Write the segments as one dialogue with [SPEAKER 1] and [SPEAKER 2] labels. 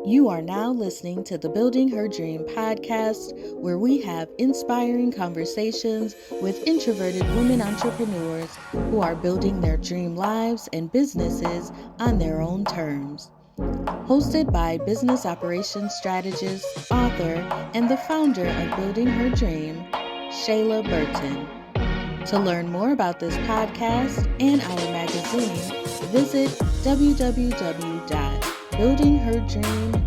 [SPEAKER 1] You are now listening to the Building Her Dream podcast, where we have inspiring conversations with introverted women entrepreneurs who are building their dream lives and businesses on their own terms. Hosted by business operations strategist, author, and the founder of Building Her Dream, Shayla Burton. To learn more about this podcast and our magazine, visit www.buildingherdream.com.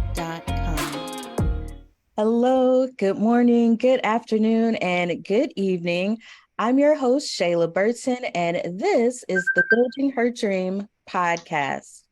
[SPEAKER 1] Hello, good morning, good afternoon, and good evening. I'm your host, Shayla Burton, and this is the Building Her Dream podcast.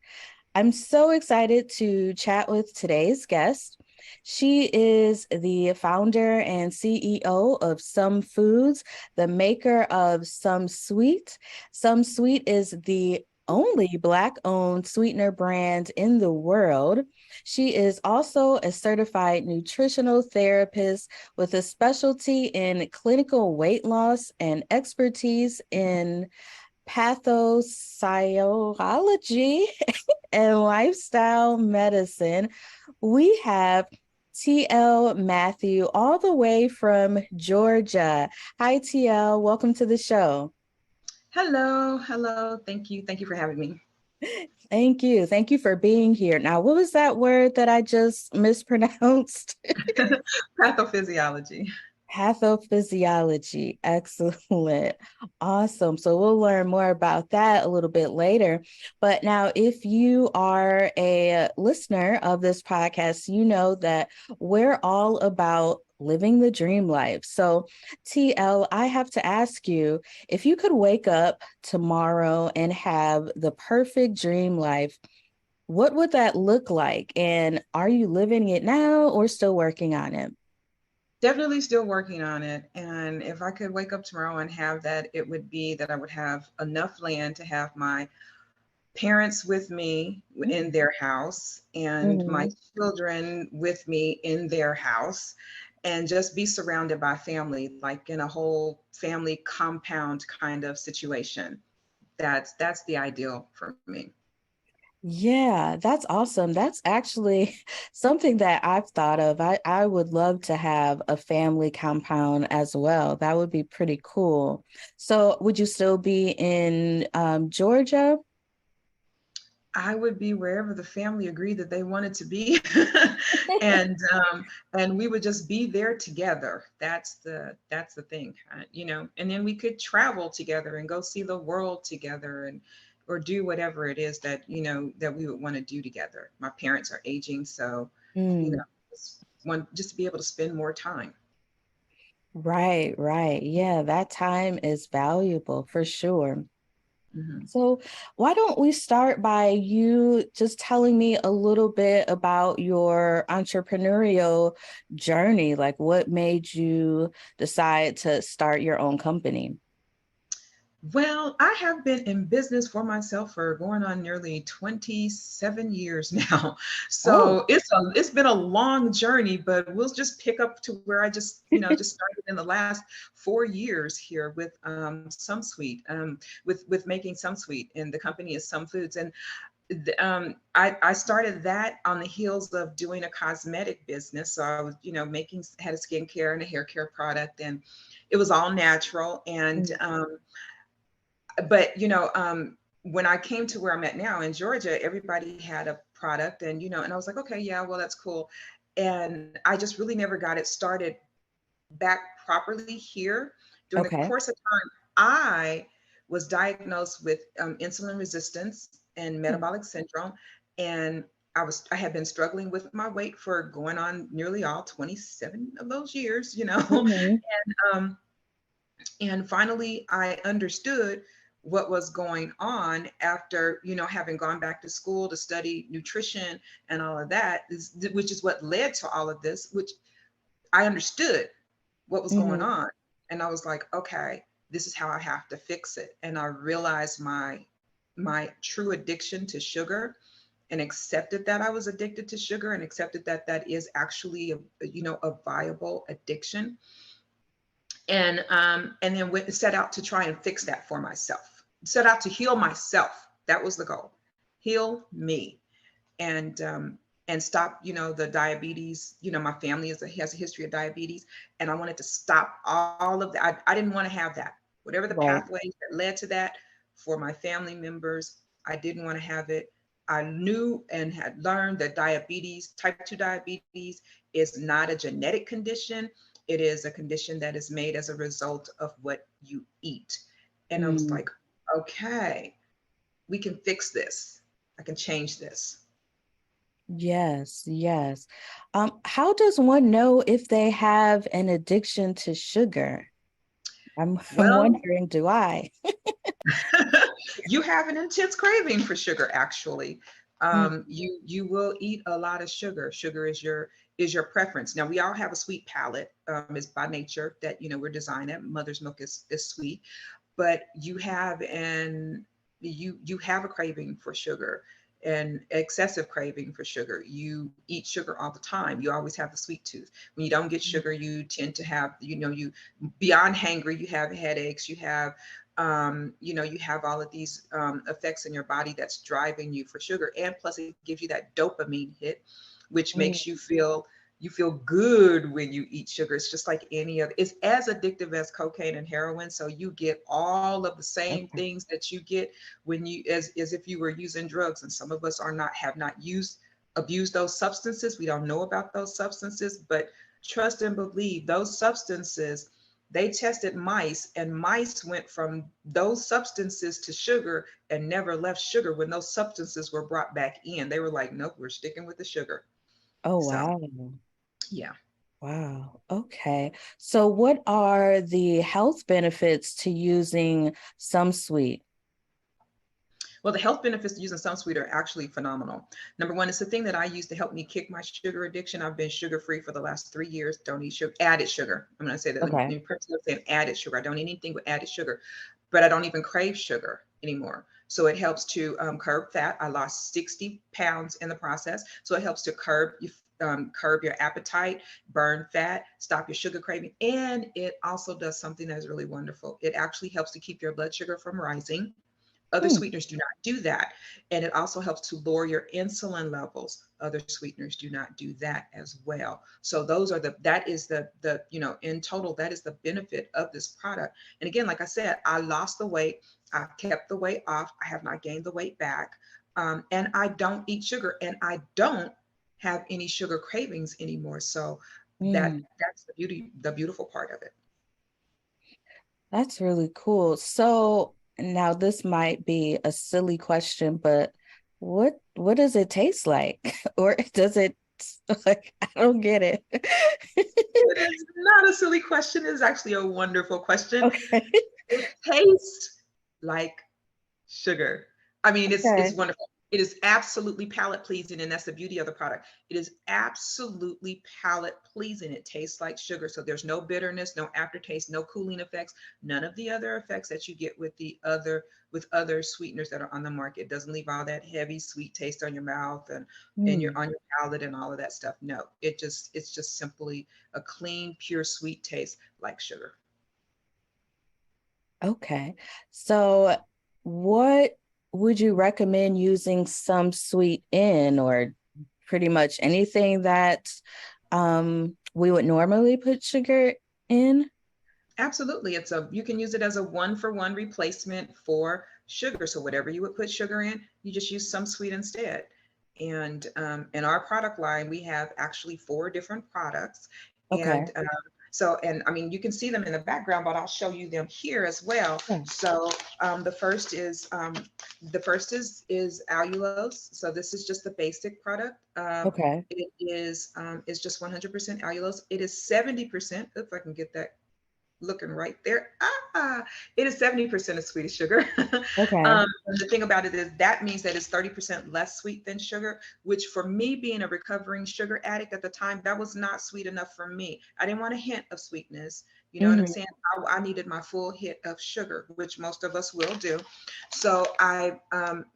[SPEAKER 1] I'm so excited to chat with today's guest. She is the founder and CEO of SumFoods, the maker of SumSweet. SumSweet is the only Black-owned sweetener brand in the world. She is also a certified nutritional therapist with a specialty in clinical weight loss and expertise in pathophysiology and lifestyle medicine. We have TL Matthew all the way from Georgia. Hi, TL. Welcome to the show.
[SPEAKER 2] Hello. Thank you for having me.
[SPEAKER 1] Thank you. Thank you for being here. Now, what was that word that I just mispronounced?
[SPEAKER 2] Pathophysiology.
[SPEAKER 1] Pathophysiology. Excellent. Awesome. So we'll learn more about that a little bit later. But now, if you are a listener of this podcast, you know that we're all about living the dream life. So, TL, I have to ask you, if you could wake up tomorrow and have the perfect dream life, what would that look like? And are you living it now or still working on it?
[SPEAKER 2] Definitely still working on it. And if I could wake up tomorrow and have that, it would be that I would have enough land to have my parents with me in their house and my
[SPEAKER 1] Mhm.
[SPEAKER 2] children with me in their house and just be surrounded by family, like in a whole family compound kind of situation. That's the ideal for me.
[SPEAKER 1] Yeah, that's awesome. That's actually something that I've thought of. I would love to have a family compound as well. That would be pretty cool. So, would you still be in Georgia?
[SPEAKER 2] I would be wherever the family agreed that they wanted to be, and we would just be there together. That's the thing, And then we could travel together and go see the world together, and or do whatever it is that that we would want to do together. My parents are aging, so you know,
[SPEAKER 1] Mm,
[SPEAKER 2] just to be able to spend more time.
[SPEAKER 1] right, right. Yeah, that time is valuable for sure.
[SPEAKER 2] Mhm.
[SPEAKER 1] So, why don't we start by you just telling me a little bit about your entrepreneurial journey? Like, what made you decide to start your own company?
[SPEAKER 2] Well, I have been in business for myself for going on nearly 27 years now.
[SPEAKER 1] Oh,
[SPEAKER 2] So it's been a long journey, but we'll just pick up to where I just started in the last 4 years here with SumSweet, with making SumSweet, and the company is SumFoods. And I started that on the heels of doing a cosmetic business. So I was, making had a skincare and a hair care product, and it was all natural. And
[SPEAKER 1] mm,
[SPEAKER 2] but when I came to where I'm at now in Georgia, everybody had a product, and and I was like, okay, yeah, well, that's cool. And I just really never got it started back properly here. During the
[SPEAKER 1] okay.
[SPEAKER 2] course of time, I was diagnosed with insulin resistance and
[SPEAKER 1] Mm,
[SPEAKER 2] metabolic syndrome, and I had been struggling with my weight for going on nearly all 27 of those years,
[SPEAKER 1] mhm,
[SPEAKER 2] um, and finally I understood what was going on after having gone back to school to study nutrition and all of that, which is what led to all of this, which I understood what was going
[SPEAKER 1] mhm,
[SPEAKER 2] on. And I was like, okay, this is how I have to fix it. And I realized my true addiction to sugar, and accepted that I was addicted to sugar, and accepted that that is actually a viable addiction. And then set out to try and fix that for myself, set out to heal myself. That was the goal. Heal me. And and stop, the diabetes. My family has a history of diabetes, and I wanted to stop all of that. I didn't want to have that. Whatever the
[SPEAKER 1] Right.
[SPEAKER 2] pathways that led to that for my family members, I didn't want to have it. I knew and had learned that diabetes, type 2 diabetes, is not a genetic condition. It is a condition that is made as a result of what you eat. And I was
[SPEAKER 1] Mm.
[SPEAKER 2] like, okay, we can fix this. I can change this.
[SPEAKER 1] Yes, yes. How does one know if they have an addiction to sugar? I'm
[SPEAKER 2] Well,
[SPEAKER 1] wondering, do I?
[SPEAKER 2] you have an intense craving for sugar, actually.
[SPEAKER 1] Mm.
[SPEAKER 2] You will eat a lot of sugar. Sugar is your preference. Now, we all have a sweet palate. Is by nature that we're designed at. Mother's milk is sweet, but you have a craving for sugar, and excessive craving for sugar. You eat sugar all the time. You always have the sweet tooth. When you don't get sugar, you tend to have, you beyond hangry, you have headaches, you have all of these effects in your body that's driving you for sugar. And plus it gives you that dopamine hit, which makes
[SPEAKER 1] Mm.
[SPEAKER 2] you feel good when you eat sugar. It's just like any other. It's as addictive as cocaine and heroin. So you get all of the same
[SPEAKER 1] Okay.
[SPEAKER 2] things that you get when you as if you were using drugs. And some of us have not abused those substances. We don't know about those substances, but trust and believe those substances. They tested mice, and mice went from those substances to sugar and never left sugar. When those substances were brought back in, they were like, nope, we're sticking with the sugar.
[SPEAKER 1] Oh,
[SPEAKER 2] So,
[SPEAKER 1] wow.
[SPEAKER 2] yeah.
[SPEAKER 1] Wow. Okay. So what are the health benefits to using SumSweet?
[SPEAKER 2] Well, the health benefits to using SumSweet are actually phenomenal. Number one, it's the thing that I use to help me kick my sugar addiction. I've been sugar free for the last 3 years. Don't eat sugar, added sugar. I'm going to say that. Let me
[SPEAKER 1] Okay.
[SPEAKER 2] personally say added sugar. I don't eat anything with added sugar, but I don't even crave sugar anymore. So it helps to curb fat. I lost 60 pounds in the process. So it helps to curb your appetite, burn fat, stop your sugar craving. And it also does something that is really wonderful. It actually helps to keep your blood sugar from rising. Other
[SPEAKER 1] Hmm.
[SPEAKER 2] sweeteners do not do that. And it also helps to lower your insulin levels. Other sweeteners do not do that as well. So that is in total, that is the benefit of this product. And again, like I said, I lost the weight. I've kept the weight off. I have not gained the weight back. And I don't eat sugar, and I don't have any sugar cravings anymore. So
[SPEAKER 1] Mm.
[SPEAKER 2] that's the beautiful part of it.
[SPEAKER 1] That's really cool. So now this might be a silly question, but what does it taste like? Or does it like I don't get it.
[SPEAKER 2] It is not a silly question. It is actually a wonderful question.
[SPEAKER 1] Okay.
[SPEAKER 2] It tastes like sugar. I mean, it's
[SPEAKER 1] Okay.
[SPEAKER 2] wonderful. It is absolutely palate pleasing, and that's the beauty of the product. It is absolutely palate pleasing. It tastes like sugar, so there's no bitterness, no aftertaste, no cooling effects, none of the other effects that you get with other sweeteners that are on the market. It doesn't leave all that heavy sweet taste on your mouth and your
[SPEAKER 1] Mm.
[SPEAKER 2] on your palate and all of that stuff. No, it's just simply a clean, pure sweet taste like sugar.
[SPEAKER 1] Okay. So what would you recommend using some sweet in, or pretty much anything that we would normally put sugar in?
[SPEAKER 2] Absolutely. You can use it as a one-for-one replacement for sugar. So whatever you would put sugar in, you just use SumSweet instead. And in our product line, we have actually four different products.
[SPEAKER 1] Okay.
[SPEAKER 2] And I mean, you can see them in the background, but I'll show you them here as well.
[SPEAKER 1] Yeah.
[SPEAKER 2] So the first is allulose. So this is just the basic product.
[SPEAKER 1] Okay.
[SPEAKER 2] It is just 100% allulose. It is 70%. If I can get that looking right there. It is 70% of sweet sugar.
[SPEAKER 1] Okay.
[SPEAKER 2] The thing about it is that means that it's 30% less sweet than sugar, which for me being a recovering sugar addict at the time, that was not sweet enough for me. I didn't want a hint of sweetness. You know what I'm
[SPEAKER 1] Hmm.
[SPEAKER 2] saying? I needed my full hit of sugar, which most of us will do. So I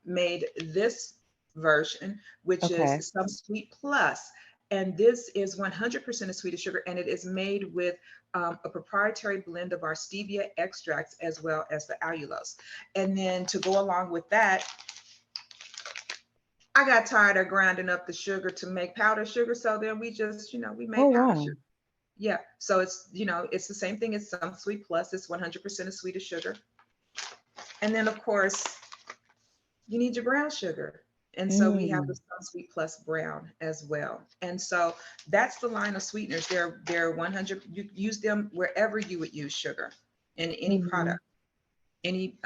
[SPEAKER 2] made this version, which
[SPEAKER 1] Okay.
[SPEAKER 2] is some sweet plus. And this is 100% of sweetest sugar, and it is made with a proprietary blend of our stevia extracts as well as the allulose. And then to go along with that, I got tired of grinding up the sugar to make powdered sugar. So then we just, we
[SPEAKER 1] Oh,
[SPEAKER 2] made powdered
[SPEAKER 1] wow.
[SPEAKER 2] sugar. Yeah. So it's, it's the same thing as SumSweet Plus. It's 100% of sweetest sugar. And then of course, you need your brown sugar. And so we have the
[SPEAKER 1] Mm,
[SPEAKER 2] SumSweet Plus Brown as well. And so that's the line of sweeteners. They're 100. You use them wherever you would use sugar in any
[SPEAKER 1] mhm.
[SPEAKER 2] product, in any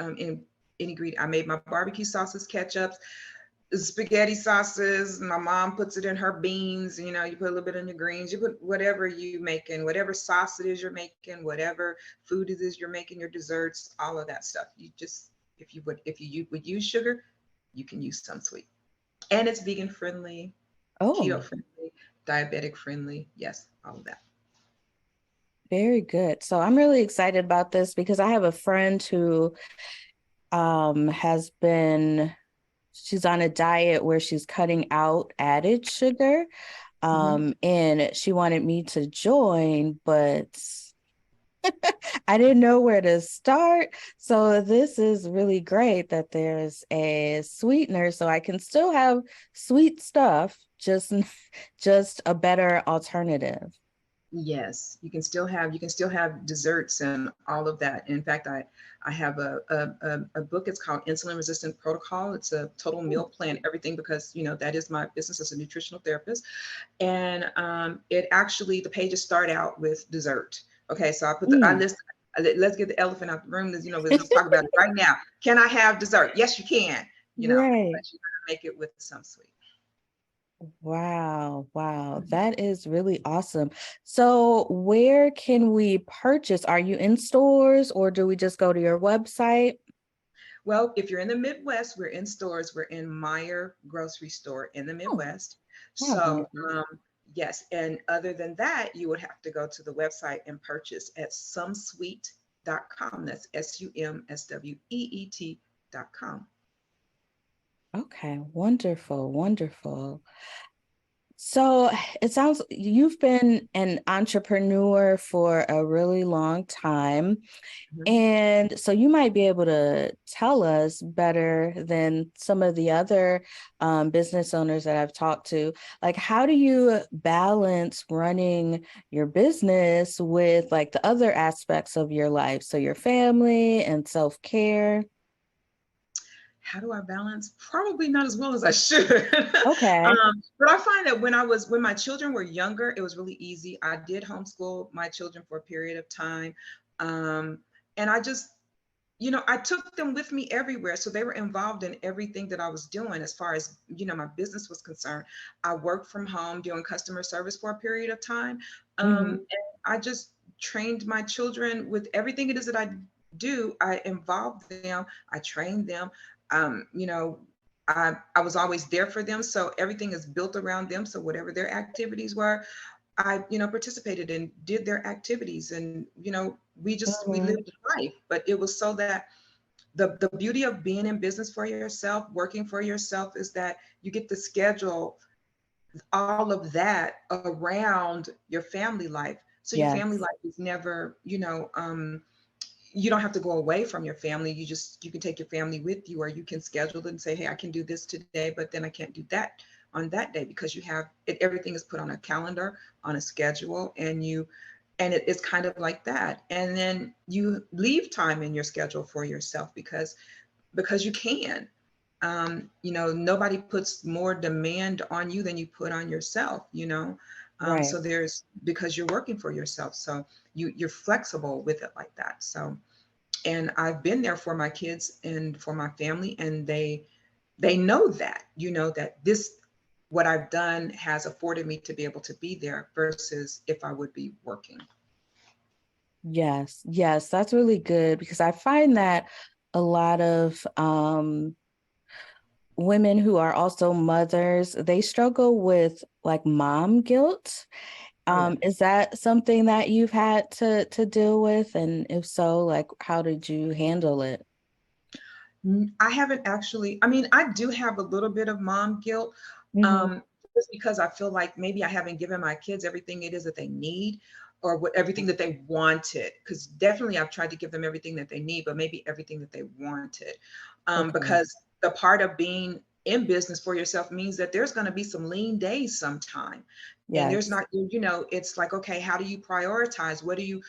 [SPEAKER 2] ingredient. I made my barbecue sauces, ketchups, spaghetti sauces. My mom puts it in her beans. You put a little bit in your greens. You put whatever you making, whatever sauce it is you're making, whatever food it is you're making, your desserts, all of that stuff. You just, if you would use sugar, you can use SumSweet, and it's vegan friendly, keto
[SPEAKER 1] Oh,
[SPEAKER 2] friendly, diabetic friendly. Yes, all of that.
[SPEAKER 1] very good. So I'm really excited about this because I have a friend who has been she's on a diet where she's cutting out added sugar.
[SPEAKER 2] Mhm.
[SPEAKER 1] And she wanted me to join, but I didn't know where to start. So this is really great that there's a sweetener so I can still have sweet stuff, just a better alternative.
[SPEAKER 2] Yes, you can still have desserts and all of that. In fact, I have a book. It's called Insulin Resistant Protocol. It's a total meal plan, everything, because that is my business as a nutritional therapist. And it actually, the pages start out with dessert. Okay, so I
[SPEAKER 1] Mm.
[SPEAKER 2] list. Let's get the elephant out the room. Let's just talk about it right now. Can I have dessert? Yes, you can.
[SPEAKER 1] Right.
[SPEAKER 2] But you gotta make it with some sweet.
[SPEAKER 1] Wow, wow. That is really awesome. So where can we purchase? Are you in stores or do we just go to your website?
[SPEAKER 2] Well, if you're in the Midwest, we're in stores. We're in Meyer grocery store in the
[SPEAKER 1] Oh,
[SPEAKER 2] Midwest.
[SPEAKER 1] I have one of
[SPEAKER 2] So,
[SPEAKER 1] those.
[SPEAKER 2] yes. And other than that, you would have to go to the website and purchase at sumsweet.com. That's SUMSWEET.com.
[SPEAKER 1] Okay, wonderful, wonderful. So it sounds you've been an entrepreneur for a really long time.
[SPEAKER 2] Mhm.
[SPEAKER 1] And so you might be able to tell us better than some of the other business owners that I've talked to. Like, how do you balance running your business with like the other aspects of your life? So your family and self-care.
[SPEAKER 2] How do I balance? Probably not as well as I should.
[SPEAKER 1] Okay.
[SPEAKER 2] But I find that when my children were younger, it was really easy. I did homeschool my children for a period of time. Um, and I just, I took them with me everywhere. So they were involved in everything that I was doing as far as, my business was concerned. I worked from home doing customer service for a period of time.
[SPEAKER 1] Hmm.
[SPEAKER 2] And I just trained my children with everything it is that I do. I involved them, I trained them. Um, you know, I was always there for them. So everything is built around them. So whatever their activities were, I, participated and did their activities. And, we
[SPEAKER 1] Hmm.
[SPEAKER 2] lived life. But it was so that the beauty of being in business for yourself, working for yourself, is that you get to schedule all of that around your family life. So your family
[SPEAKER 1] Yes.
[SPEAKER 2] life is never, you don't have to go away from your family. You can take your family with you, or you can schedule it and say, hey, I can do this today, but then I can't do that on that day, because you have it, everything is put on a calendar, on a schedule, and it's kind of like that. And then you leave time in your schedule for yourself, because you can. Nobody puts more demand on you than you put on yourself.
[SPEAKER 1] Right.
[SPEAKER 2] So there's, because you're working for yourself, so you're flexible with it like that. So, and I've been there for my kids and for my family, and they know that, that this, what I've done has afforded me to be able to be there versus if I would be working.
[SPEAKER 1] Yes. Yes. That's really good because I find that a lot of women who are also mothers, they struggle with like mom guilt.
[SPEAKER 2] Oh yeah.
[SPEAKER 1] Is that something that you've had to deal with? And if so, like how did you handle it?
[SPEAKER 2] I haven't actually, I mean, I do have a little bit of mom guilt,
[SPEAKER 1] Hmm.
[SPEAKER 2] just because I feel like maybe I haven't given my kids everything it is that they need, or what everything that they wanted. Because definitely I've tried to give them everything that they need, but maybe everything that they wanted.
[SPEAKER 1] Okay.
[SPEAKER 2] Because the part of being in business for yourself means that there's going to be some lean days sometime. And there's
[SPEAKER 1] Yes.
[SPEAKER 2] not, it's like, okay, how do you prioritize? What do you,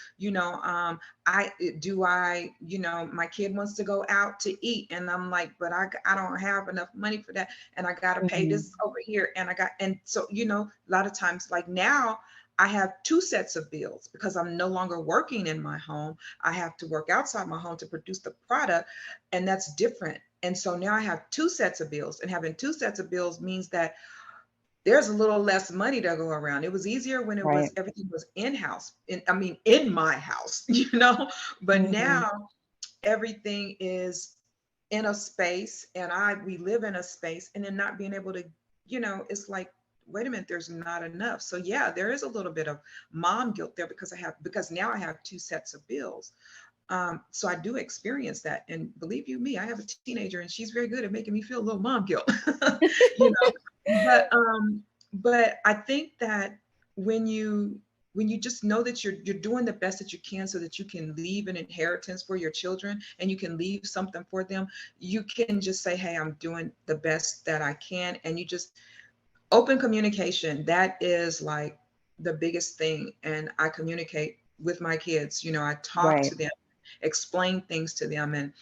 [SPEAKER 2] I do I, my kid wants to go out to eat, and I'm like, but I don't have enough money for that, and I got to pay
[SPEAKER 1] Mhm.
[SPEAKER 2] this over here, and so, a lot of times, like now, I have two sets of bills because I'm no longer working in my home. I have to work outside my home to produce the product, and that's different. And so now I have two sets of bills, and having two sets of bills means that there's a little less money to go around. It was easier when
[SPEAKER 1] Right.
[SPEAKER 2] everything was in-house, in my house, but
[SPEAKER 1] Mhm.
[SPEAKER 2] now everything is in a space, and we live in a space, and then not being able to, it's like, wait a minute, there's not enough. So yeah, there is a little bit of mom guilt there because now I have two sets of bills. So I do experience that. And believe you me, I have a teenager, and she's very good at making me feel a little mom guilt. you know, but I think that when you when you just know that you're doing the best that you can so that you can leave an inheritance for your children, and you can leave something for them, you can just say, hey, I'm doing the best that I can. And you just open communication. That is like the biggest thing. And I communicate with my kids. I talk
[SPEAKER 1] Right.
[SPEAKER 2] to them, explain things to them, and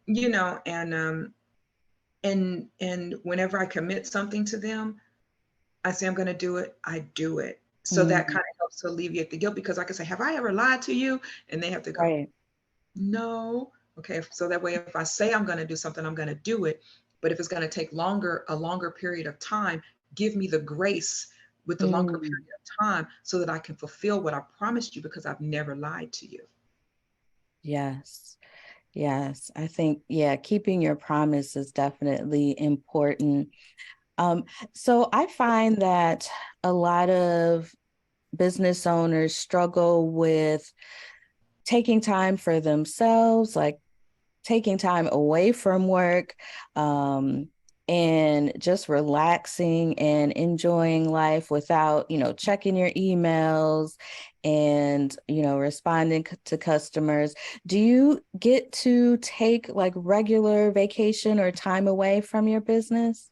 [SPEAKER 2] you know and whenever I commit something to them, I say I'm going to do it, I do it. So that
[SPEAKER 1] Mhm.
[SPEAKER 2] kind of helps to alleviate the guilt, because I can say, have I ever lied to you? And they have to go,
[SPEAKER 1] Right.
[SPEAKER 2] no. Okay. So that way, if I say I'm going to do something, I'm going to do it. But if it's going to take a longer period of time, give me the grace with the longer
[SPEAKER 1] Mm.
[SPEAKER 2] period of time so that I can fulfill what I promised you, because I've never lied to you.
[SPEAKER 1] Yes. Yes. I think, yeah, keeping your promise is definitely important. Um, so I find that a lot of business owners struggle with taking time for themselves, like taking time away from work, um, and just relaxing and enjoying life without, checking your emails and, responding to customers. Do you get to take like regular vacation or time away from your business?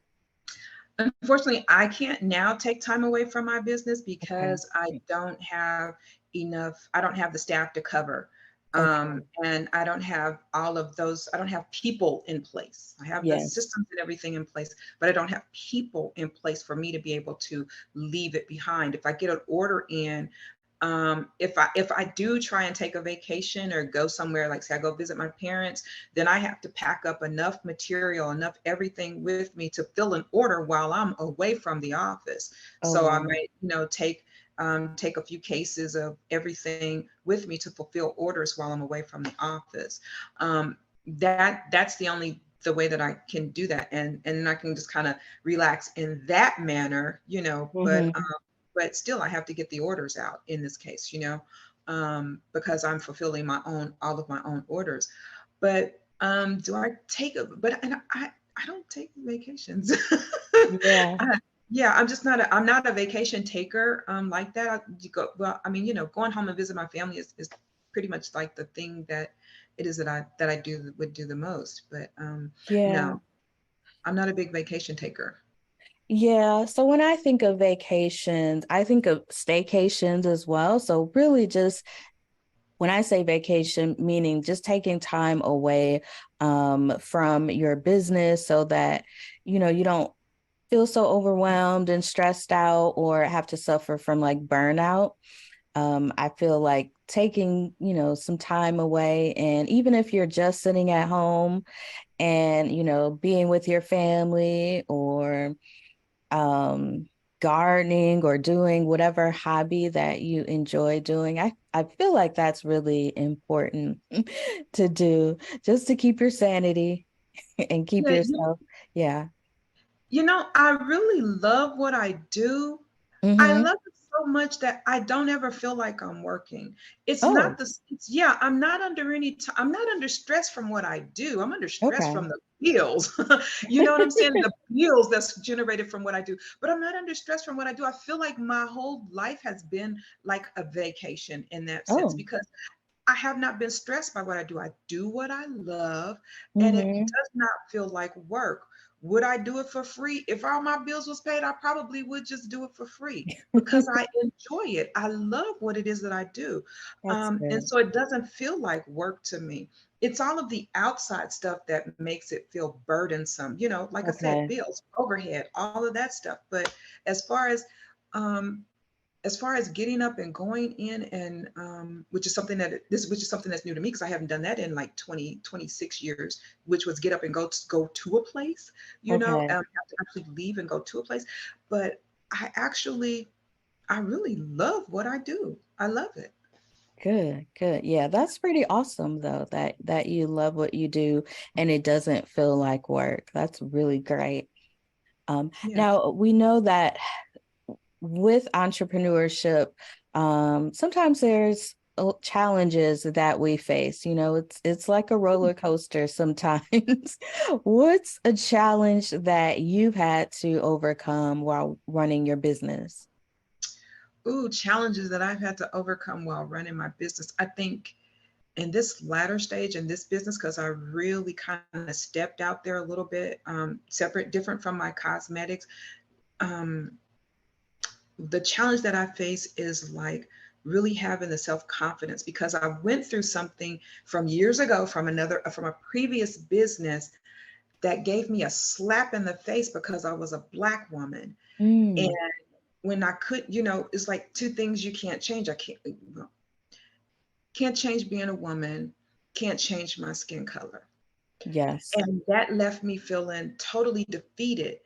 [SPEAKER 2] Unfortunately, I can't now take time away from my business
[SPEAKER 1] Okay.
[SPEAKER 2] because I don't have the staff to cover.
[SPEAKER 1] Okay.
[SPEAKER 2] And I don't have all of those, I don't have people in place. I have the
[SPEAKER 1] Yes.
[SPEAKER 2] systems and everything in place, but I don't have people in place for me to be able to leave it behind. If I get an order in, if I do try and take a vacation or go somewhere, like say I go visit my parents, then I have to pack up enough material, enough everything with me to fill an order while I'm away from the office.
[SPEAKER 1] Oh,
[SPEAKER 2] So I
[SPEAKER 1] wow.
[SPEAKER 2] might, take a few cases of everything with me to fulfill orders while I'm away from the office. That's the way that I can do that, and I can just kind of relax in that manner,
[SPEAKER 1] Hmm.
[SPEAKER 2] but still I have to get the orders out in this case, because I'm fulfilling all of my own orders. But do I take a, but and I don't take vacations.
[SPEAKER 1] Yeah.
[SPEAKER 2] Yeah, I'm not a vacation taker like that. Well, going home and visit my family is pretty much like the thing that it is that I would do the most. But
[SPEAKER 1] Yeah.
[SPEAKER 2] no, I'm not a big vacation taker.
[SPEAKER 1] Yeah. So when I think of vacations, I think of staycations as well. So really just when I say vacation, meaning just taking time away from your business so that, you don't feel so overwhelmed and stressed out or have to suffer from like burnout. I feel like taking, some time away, and even if you're just sitting at home and, being with your family or um, gardening or doing whatever hobby that you enjoy doing. I feel like that's really important to do just to keep your sanity and keep
[SPEAKER 2] Yeah,
[SPEAKER 1] yourself. Yeah.
[SPEAKER 2] I really love what I do. I
[SPEAKER 1] Hmm.
[SPEAKER 2] love it so much that I don't ever feel like I'm working. It's not
[SPEAKER 1] Oh,
[SPEAKER 2] the, it's, yeah, I'm not under I'm not under stress from what I do. I'm under stress
[SPEAKER 1] okay.
[SPEAKER 2] from the bills. You know what I'm saying? The bills that's generated from what I do. But I'm not under stress from what I do. I feel like my whole life has been like a vacation in that sense,
[SPEAKER 1] Oh.
[SPEAKER 2] because I have not been stressed by what I do. I do what I love, and it
[SPEAKER 1] Hmm.
[SPEAKER 2] does not feel like work. Would I do it for free? If all my bills was paid, I probably would just do it for free because I enjoy it. I love what it is that I do.
[SPEAKER 1] That's
[SPEAKER 2] And
[SPEAKER 1] good.
[SPEAKER 2] so it doesn't feel like work to me. It's all of the outside stuff that makes it feel burdensome. Like I said,
[SPEAKER 1] Okay.
[SPEAKER 2] bills, overhead, all of that stuff. But as far as um, as far as getting up and going in and which is something that's new to me because I haven't done that in like 20, 26 years, which was get up and go to a place,
[SPEAKER 1] Okay.
[SPEAKER 2] have to actually leave and go to a place. But I really love what I do. I love it.
[SPEAKER 1] Good, good. Yeah, that's pretty awesome though, that you love what you do and it doesn't feel like work. That's really great.
[SPEAKER 2] Yeah.
[SPEAKER 1] Now we know that with entrepreneurship, sometimes there's challenges that we face. It's like a roller coaster sometimes. What's a challenge that you've had to overcome while running your business?
[SPEAKER 2] Ooh, challenges that I've had to overcome while running my business. I think in this latter stage in this business, because I really kind of stepped out there a little bit, separate, different from my cosmetics. Um, the challenge that I face is like really having the self confidence because I went through something from years ago from a previous business that gave me a slap in the face because I was a Black woman. And
[SPEAKER 1] Mm,
[SPEAKER 2] when I could, it's like two things you can't change. I can't change being a woman, can't change my skin color.
[SPEAKER 1] yes.
[SPEAKER 2] And that left me feeling totally defeated.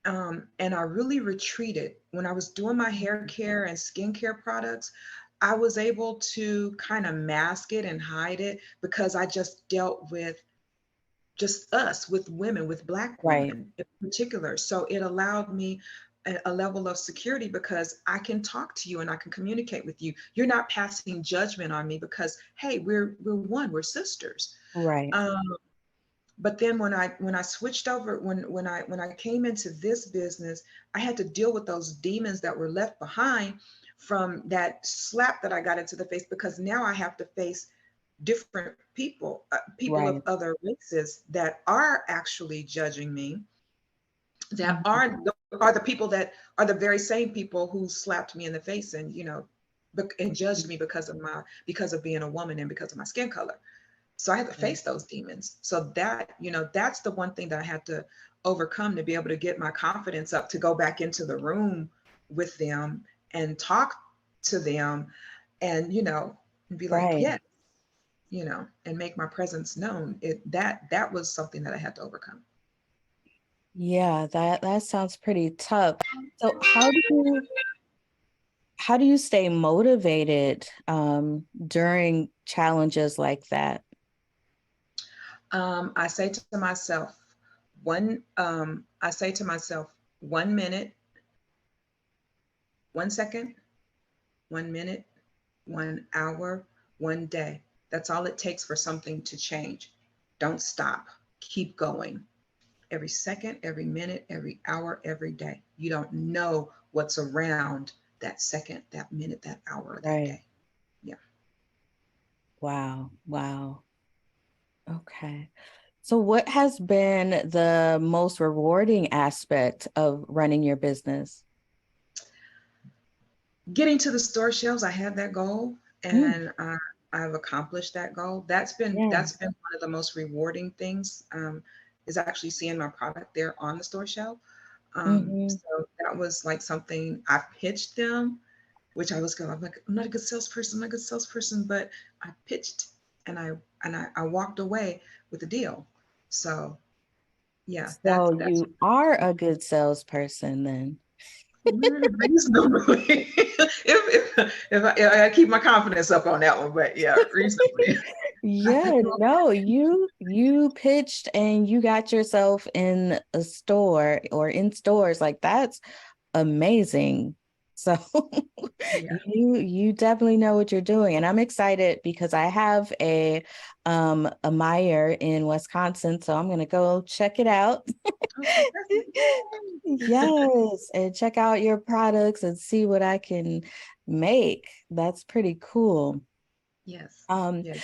[SPEAKER 2] And I really retreated. When I was doing my hair care and skincare products, I was able to kind of mask it and hide it because I just dealt with just us, with women, with Black
[SPEAKER 1] Right,
[SPEAKER 2] women in particular. So it allowed me a level of security because I can talk to you and I can communicate with you. You're not passing judgment on me because, hey, we're one, we're sisters.
[SPEAKER 1] right,
[SPEAKER 2] Um, but then when I switched over, when I came into this business, I had to deal with those demons that were left behind from that slap that I got into the face because now I have to face different people, people of
[SPEAKER 1] right.
[SPEAKER 2] other races that are actually judging me, that
[SPEAKER 1] Mhm.
[SPEAKER 2] are the people that are the very same people who slapped me in the face and and judged me because of being a woman and because of my skin color. So I had to
[SPEAKER 1] Right.
[SPEAKER 2] face those demons. So that's the one thing that I had to overcome to be able to get my confidence up to go back into the room with them and talk to them and be like,
[SPEAKER 1] Right.
[SPEAKER 2] yes, and make my presence known. That was something that I had to overcome.
[SPEAKER 1] Yeah, that sounds pretty tough. So how do you stay motivated during challenges like that?
[SPEAKER 2] I say to myself, I say to myself, 1 minute, 1 second, 1 minute, 1 hour, 1 day. That's all it takes for something to change. Don't stop. Keep going. Every second, every minute, every hour, every day. You don't know what's around that second, that minute, that hour, or that
[SPEAKER 1] Right.
[SPEAKER 2] day. Yeah.
[SPEAKER 1] Wow. Wow. Okay. So what has been the most rewarding aspect of running your business?
[SPEAKER 2] Getting to the store shelves, I had that goal,
[SPEAKER 1] Mm,
[SPEAKER 2] and I've accomplished that goal. That's been
[SPEAKER 1] yes.
[SPEAKER 2] one of the most rewarding things. Is actually seeing my product there on the store shelf.
[SPEAKER 1] Hmm.
[SPEAKER 2] So that was like something I pitched them, which I'm like, I'm not a good salesperson, I'm not a good salesperson, but I pitched and I walked away with a deal. So yeah,
[SPEAKER 1] So
[SPEAKER 2] that's
[SPEAKER 1] you are a good salesperson then.
[SPEAKER 2] reasonably. If I keep my confidence up on that one, but yeah, reasonably.
[SPEAKER 1] Yeah, no, you pitched and you got yourself in a store or in stores like that's amazing. So
[SPEAKER 2] Yeah.
[SPEAKER 1] you definitely know what you're doing. And I'm excited because I have a Meyer in Wisconsin, so I'm gonna go check it out.
[SPEAKER 2] Oh, fantastic. Yay.
[SPEAKER 1] Yes, and check out your products and see what I can make. That's pretty cool.
[SPEAKER 2] Yes.
[SPEAKER 1] Um,
[SPEAKER 2] Yeah.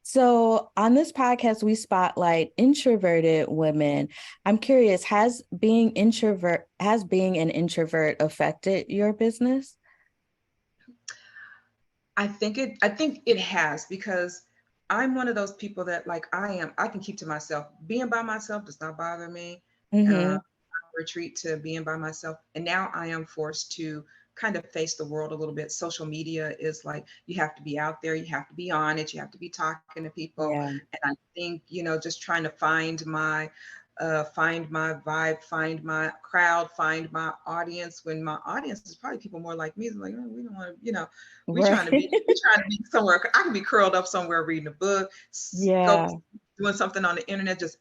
[SPEAKER 1] So on this podcast, we spotlight introverted women. I'm curious, has being an introvert affected your business?
[SPEAKER 2] I think it has, because I'm one of those people that, like, I can keep to myself. Being by myself does not bother me.
[SPEAKER 1] Mm-hmm.
[SPEAKER 2] Retreat to being by myself. And now I am forced to kind of face the world a little bit. Social media is like, you have to be out there, you have to be on it, you have to be talking to people.
[SPEAKER 1] Yeah.
[SPEAKER 2] And I think, just trying to find my vibe, find my crowd, find my audience, when my audience is probably people more like me. It's like, oh, we don't want to,
[SPEAKER 1] Right.
[SPEAKER 2] we trying to be somewhere. I can be curled up somewhere reading a book, go
[SPEAKER 1] Yeah.
[SPEAKER 2] doing something on the internet, just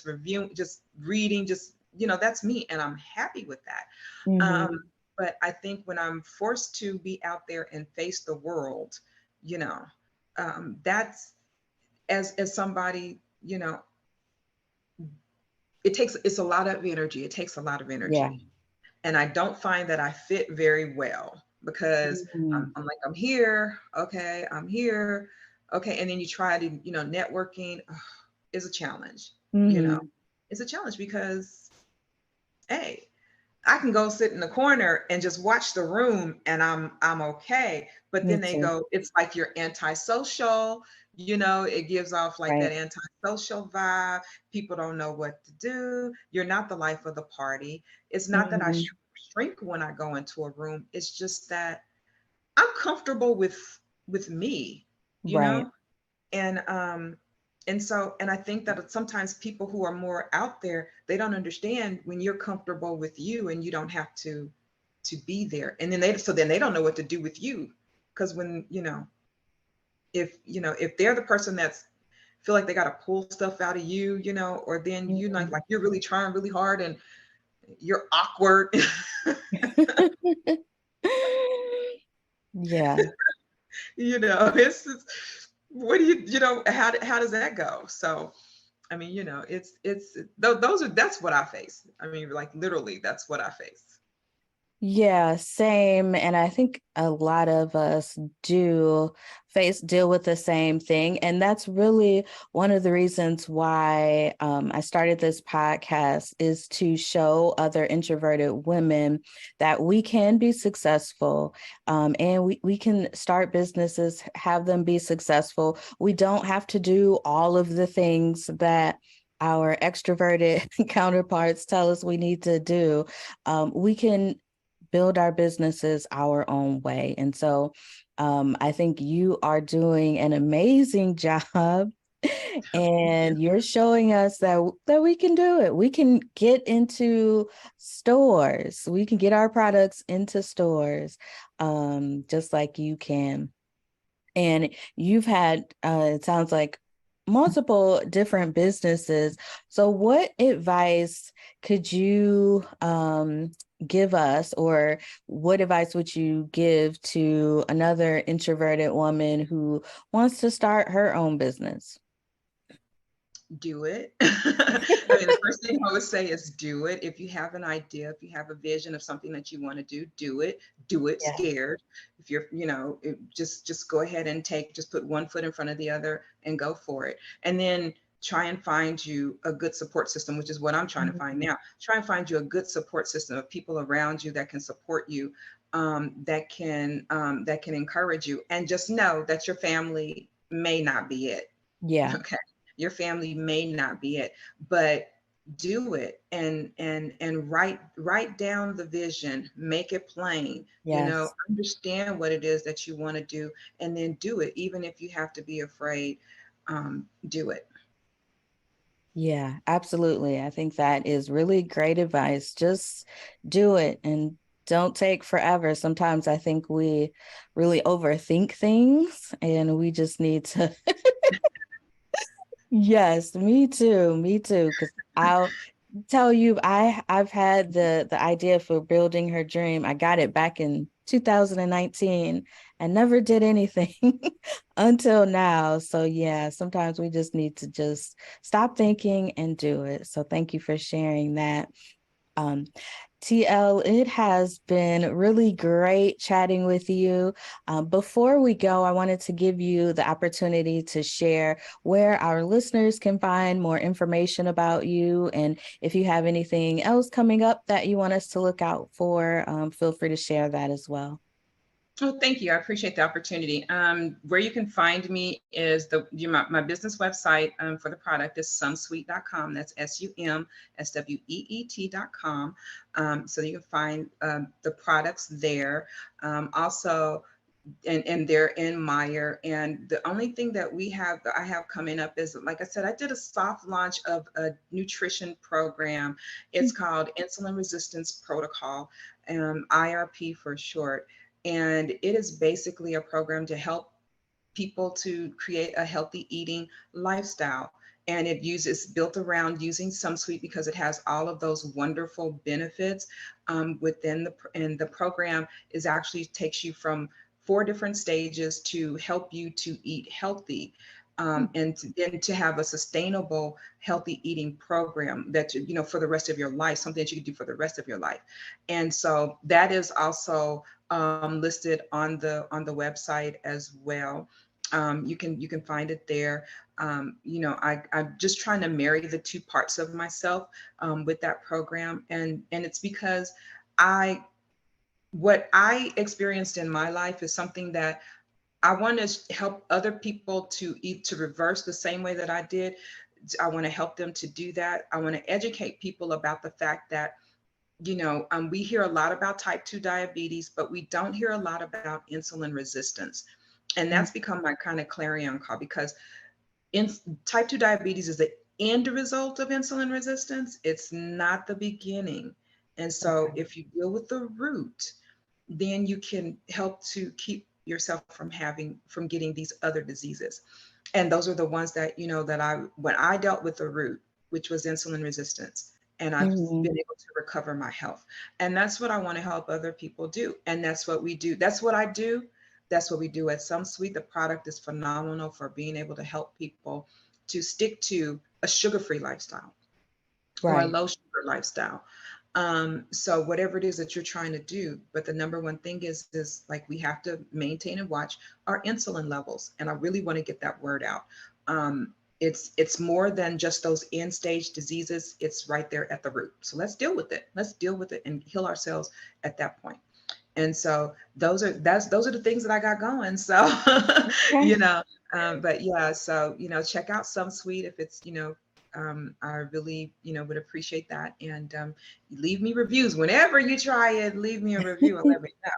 [SPEAKER 2] reviewing, just reading, just, that's me, and I'm happy with that.
[SPEAKER 1] Mm-hmm.
[SPEAKER 2] But I think when I'm forced to be out there and face the world, you know, that's, as somebody, it's a lot of energy. It takes a lot of
[SPEAKER 1] Yeah.
[SPEAKER 2] energy, and I don't find that I fit very well, because
[SPEAKER 1] Mhm.
[SPEAKER 2] I'm like, I'm here, okay, I'm here, okay, and then you try to, networking, is a challenge, you know,
[SPEAKER 1] Mhm.
[SPEAKER 2] it's a challenge because, hey, I can go sit in the corner and just watch the room, and I'm okay. But
[SPEAKER 1] Me
[SPEAKER 2] then they
[SPEAKER 1] too.
[SPEAKER 2] go, it's like you're antisocial, it gives off like that
[SPEAKER 1] Right.
[SPEAKER 2] antisocial vibe. People don't know what to do. You're not the life of the party. It's not that I
[SPEAKER 1] Mhm.
[SPEAKER 2] shrink when I go into a room. It's just that I'm comfortable with me, you
[SPEAKER 1] Right.
[SPEAKER 2] know? And I think that sometimes people who are more out there, they don't understand when you're comfortable with you and you don't have to be there. And then they don't know what to do with you. Because when, if they're the person that's feel like they got to pull stuff out of you, or then like
[SPEAKER 1] Mhm.
[SPEAKER 2] you're really trying really hard and you're awkward.
[SPEAKER 1] Yeah.
[SPEAKER 2] It's what do how does that go? So I mean, that's what I face. I mean, like, literally, that's what I face.
[SPEAKER 1] Yeah, same. And I think a lot of us do deal with the same thing. And that's really one of the reasons why I started this podcast, is to show other introverted women that we can be successful, and we can start businesses, have them be successful. We don't have to do all of the things that our extroverted counterparts tell us we need to do. We can build our businesses our own way. And so I think you are doing an amazing job.
[SPEAKER 2] Yeah.
[SPEAKER 1] And you're showing us that we can do it. We can get into stores. We can get our products into stores, just like you can. And you've had, it sounds like, multiple different businesses. So what advice could you give us, or what advice would you give to another introverted woman who wants to start her own business?
[SPEAKER 2] Do it. I mean, the first thing I would say is do it. If you have an idea, if you have a vision of something that you want to do, do it. Do it
[SPEAKER 1] Yeah.
[SPEAKER 2] scared. If you're, just go ahead and just put one foot in front of the other and go for it. And then try and find you a good support system, which is what I'm trying to find
[SPEAKER 1] Mhm.
[SPEAKER 2] now. Try and find you a good support system of people around you that can support you, that can encourage you, and just know that your family may not be it.
[SPEAKER 1] Yeah.
[SPEAKER 2] Okay, your family may not be it, but do it, and write down the vision, make it plain,
[SPEAKER 1] Yes.
[SPEAKER 2] understand what it is that you want to do, and then do it, even if you have to be afraid. Do it.
[SPEAKER 1] Yeah, absolutely. I think that is really great advice. Just do it and don't take forever. Sometimes I think we really overthink things, and we just need to. Yes, me too. Me too. Because I'll tell you, I've had the idea for building her dream. I got it back in 2019 and never did anything until now. So yeah, sometimes we just need to just stop thinking and do it. So thank you for sharing that. Um, TL, it has been really great chatting with you. Before we go, I wanted to give you the opportunity to share where our listeners can find more information about you. And if you have anything else coming up that you want us to look out for, feel free to share that as well.
[SPEAKER 2] Oh, thank you. I appreciate the opportunity. Where you can find me is my business website for the product is sumsweet.com. That's SumSweet.com. So you can find the products there. Also, and they're in Meyer. And the only thing that I have coming up is, like I said, I did a soft launch of a nutrition program. It's called Insulin Resistance Protocol, IRP for short. And it is basically a program to help people to create a healthy eating lifestyle. And it uses built around using SumSweet because it has all of those wonderful benefits within the program is actually takes you from 4 different stages to help you to eat healthy. Then to have a sustainable healthy eating program that for the rest of your life, something that you can do for the rest of your life. And so that is also listed on the website as well. You can find it there. I'm just trying to marry the two parts of myself with that program, and it's because I what I experienced in my life is something that I want to help other people to eat, to reverse the same way that I did. I want to help them to do that. I want to educate people about the fact that we hear a lot about type 2 diabetes, but we don't hear a lot about insulin resistance. And that's become my kind of clarion call, because in type 2 diabetes is the end result of insulin resistance. It's not the beginning. And so if you deal with the root, then you can help to keep yourself from getting these other diseases. And those are the ones that when I dealt with the root, which was insulin resistance, and I've
[SPEAKER 1] Mhm.
[SPEAKER 2] been able to recover my health. And that's what I want to help other people do. And that's what we do. That's what I do. That's what we do at SumSweet. The product is phenomenal for being able to help people to stick to a sugar-free lifestyle or a
[SPEAKER 1] Right.
[SPEAKER 2] low sugar lifestyle. So whatever it is that you're trying to do, but the number one thing is like we have to maintain and watch our insulin levels. And I really want to get that word out. It's more than just those end stage diseases. It's right there at the root. So let's deal with it. Let's deal with it and heal ourselves at that point. And so those are the things that I got going. So
[SPEAKER 1] Okay.
[SPEAKER 2] you know, but yeah, so check out SumSweet if it's I really would appreciate that. And leave me reviews whenever you try it. Leave me a review and let me know.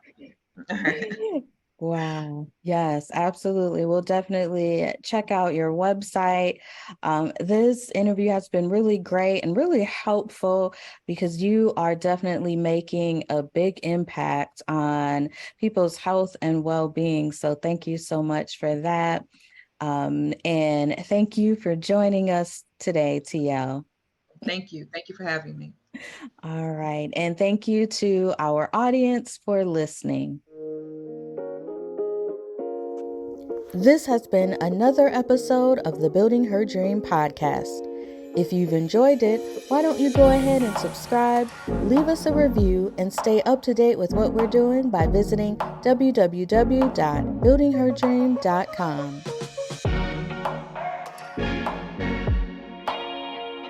[SPEAKER 2] All right.
[SPEAKER 1] Wow. Yes, absolutely. We'll definitely check out your website. This interview has been really great and really helpful because you are definitely making a big impact on people's health and well-being. So thank you so much for that. And thank you for joining us today, TL.
[SPEAKER 2] Thank you. Thank you for having me.
[SPEAKER 1] All right. And thank you to our audience for listening. This has been another episode of the Building Her Dream podcast. If you've enjoyed it, why don't you go ahead and subscribe, leave us a review, and stay up to date with what we're doing by visiting www.buildingherdream.com.